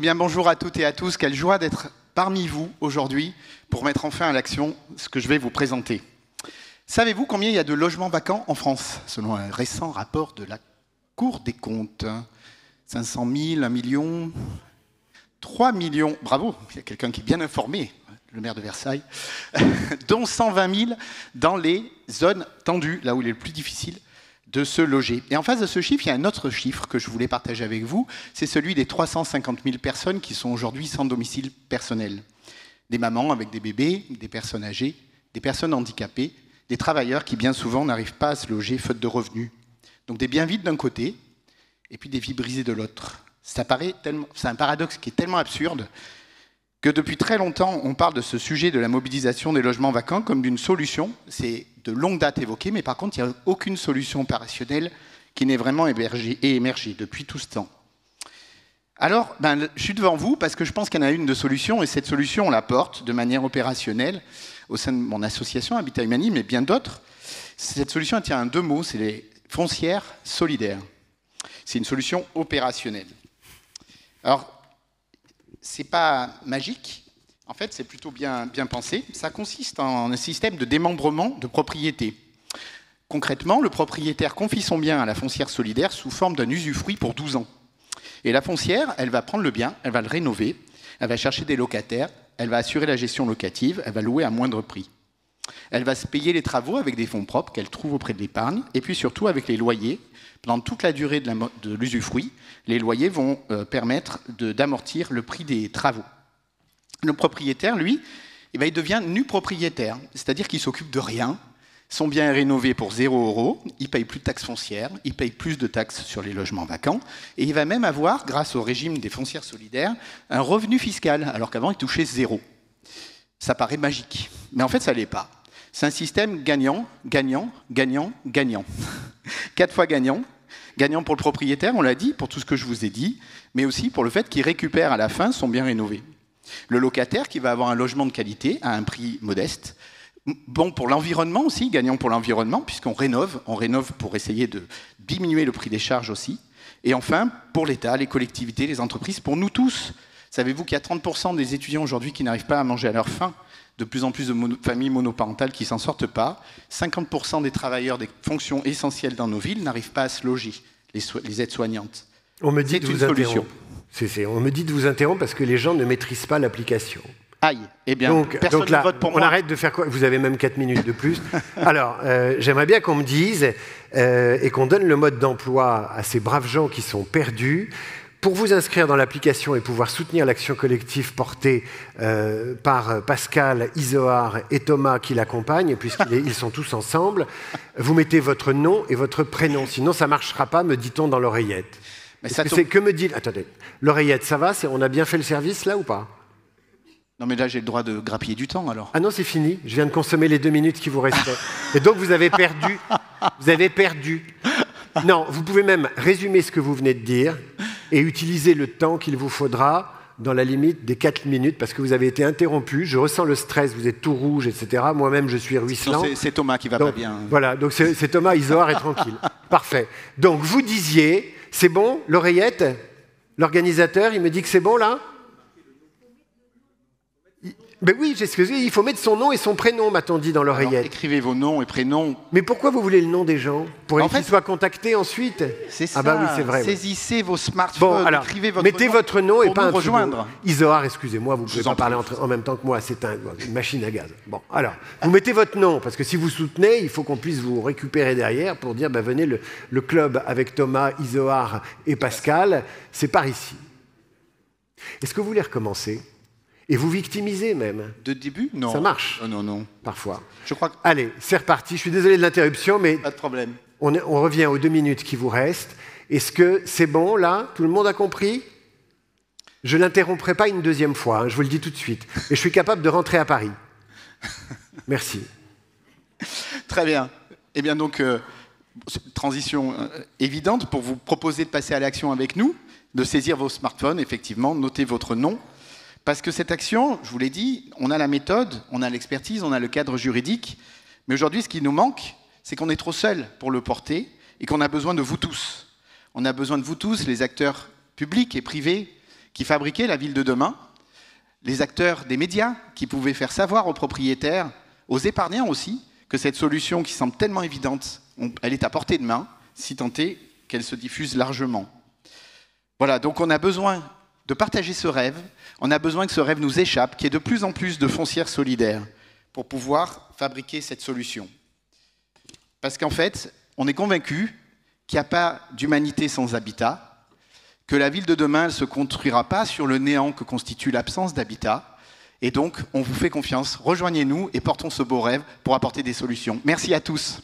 bien, bonjour à toutes et à tous. Quelle joie d'être parmi vous aujourd'hui pour mettre enfin à l'action ce que je vais vous présenter. Savez-vous combien il y a de logements vacants en France, selon un récent rapport de la Cour des comptes? 500 000, 1 million, 3 millions, bravo, il y a quelqu'un qui est bien informé, le maire de Versailles, dont 120 000 dans les zones tendues, là où il est le plus difficile de se loger. Et en face de ce chiffre, il y a un autre chiffre que je voulais partager avec vous, c'est celui des 350 000 personnes qui sont aujourd'hui sans domicile personnel. Des mamans avec des bébés, des personnes âgées, des personnes handicapées, des travailleurs qui bien souvent n'arrivent pas à se loger faute de revenus. Donc des biens vides d'un côté, et puis des vies brisées de l'autre. C'est un paradoxe qui est tellement absurde que depuis très longtemps, on parle de ce sujet de la mobilisation des logements vacants comme d'une solution. C'est de longue date évoqué, mais par contre, il n'y a aucune solution opérationnelle qui n'ait vraiment émergé depuis tout ce temps. Alors, je suis devant vous parce que je pense qu'il y en a une de solution, et cette solution, on la porte de manière opérationnelle au sein de mon association Habitat Humani, mais bien d'autres. Cette solution, elle tient à deux mots, c'est les foncières solidaires. C'est une solution opérationnelle. Alors, ce n'est pas magique, en fait, c'est plutôt bien pensé. Ça consiste en un système de démembrement de propriété. Concrètement, le propriétaire confie son bien à la foncière solidaire sous forme d'un usufruit pour 12 ans. Et la foncière, elle va prendre le bien, elle va le rénover, elle va chercher des locataires, elle va assurer la gestion locative, elle va louer à moindre prix. Elle va se payer les travaux avec des fonds propres qu'elle trouve auprès de l'épargne, et puis surtout avec les loyers. Pendant toute la durée de l'usufruit, les loyers vont permettre d'amortir le prix des travaux. Le propriétaire, lui, il devient nu propriétaire, c'est-à-dire qu'il ne s'occupe de rien. Son bien est rénové pour 0 €, il ne paye plus de taxes foncières, il paye plus de taxes sur les logements vacants, et il va même avoir, grâce au régime des foncières solidaires, un revenu fiscal, alors qu'avant il touchait 0. Ça paraît magique, mais en fait ça ne l'est pas. C'est un système gagnant, gagnant, gagnant, gagnant. 4 fois gagnant. Gagnant pour le propriétaire, on l'a dit, pour tout ce que je vous ai dit, mais aussi pour le fait qu'il récupère à la fin son bien rénové. Le locataire qui va avoir un logement de qualité à un prix modeste. Bon pour l'environnement aussi, gagnant pour l'environnement, puisqu'on rénove pour essayer de diminuer le prix des charges aussi. Et enfin, pour l'État, les collectivités, les entreprises, pour nous tous. Savez-vous qu'il y a 30% des étudiants aujourd'hui qui n'arrivent pas à manger à leur faim? De plus en plus de familles monoparentales qui ne s'en sortent pas. 50% des travailleurs des fonctions essentielles dans nos villes n'arrivent pas à se loger, les aides-soignantes. On me dit de vous interrompre. On me dit de vous interrompre parce que les gens ne maîtrisent pas l'application. Aïe, eh bien, personne ne vote pour moi. On arrête de faire quoi? Vous avez même 4 minutes de plus. Alors, j'aimerais bien qu'on me dise et qu'on donne le mode d'emploi à ces braves gens qui sont perdus. Pour vous inscrire dans l'application et pouvoir soutenir l'action collective portée par Pascal, Isoard et Thomas qui l'accompagnent, puisqu'ils sont tous ensemble, vous mettez votre nom et votre prénom. Sinon, ça ne marchera pas, me dit-on dans l'oreillette. Que me dit... Attendez, l'oreillette, ça va? On a bien fait le service, là, ou pas? Non, mais là, j'ai le droit de grappiller du temps, alors. Ah non, c'est fini. Je viens de consommer les 2 minutes qui vous restaient. Et donc, vous avez perdu. Vous avez perdu. Non, vous pouvez même résumer ce que vous venez de dire et utiliser le temps qu'il vous faudra dans la limite des 4 minutes parce que vous avez été interrompu. Je ressens le stress, vous êtes tout rouge, etc. Moi-même, je suis ruisselant. C'est Thomas qui va pas bien. Voilà, donc c'est Thomas, Isoard est tranquille. Parfait. Donc, vous disiez, c'est bon, l'oreillette? L'organisateur, il me dit que c'est bon, là? Ben oui, j'ai ce que je dis, il faut mettre son nom et son prénom, m'a-t-on dit dans l'oreillette. Écrivez vos noms et prénoms. Mais pourquoi vous voulez le nom des gens? Pour qu'ils soient contactés ensuite? C'est ça, ah bah oui, c'est vrai. Saisissez vos smartphones, bon, alors, écrivez votre mettez nom votre nom et pour pas nous un rejoindre. Isoard, excusez-moi, vous ne pouvez pas parler en même temps que moi, c'est une machine à gaz. Bon, alors, vous mettez votre nom, parce que si vous soutenez, il faut qu'on puisse vous récupérer derrière pour dire, venez, le club avec Thomas, Isoard et Pascal, c'est par ici. Est-ce que vous voulez recommencer? Et vous victimisez même. De début? Non. Ça marche. Non. Parfois. Je crois que... Allez, c'est reparti. Je suis désolé de l'interruption, mais... Pas de problème. On revient aux 2 minutes qui vous restent. Est-ce que c'est bon, là? Tout le monde a compris? Je ne l'interromprai pas une 2e fois, je vous le dis tout de suite. Et je suis capable de rentrer à Paris. Merci. Très bien. Eh bien donc, transition évidente pour vous proposer de passer à l'action avec nous, de saisir vos smartphones, effectivement, notez votre nom. Parce que cette action, je vous l'ai dit, on a la méthode, on a l'expertise, on a le cadre juridique. Mais aujourd'hui, ce qui nous manque, c'est qu'on est trop seul pour le porter et qu'on a besoin de vous tous. On a besoin de vous tous, les acteurs publics et privés, qui fabriquaient la ville de demain, les acteurs des médias qui pouvaient faire savoir aux propriétaires, aux épargnants aussi, que cette solution qui semble tellement évidente, elle est à portée de main, si tant est qu'elle se diffuse largement. Voilà, donc on a besoin de partager ce rêve, on a besoin que ce rêve nous échappe, qu'il y ait de plus en plus de foncières solidaires pour pouvoir fabriquer cette solution. Parce qu'en fait, on est convaincu qu'il n'y a pas d'humanité sans habitat, que la ville de demain ne se construira pas sur le néant que constitue l'absence d'habitat. Et donc, on vous fait confiance. Rejoignez-nous et portons ce beau rêve pour apporter des solutions. Merci à tous.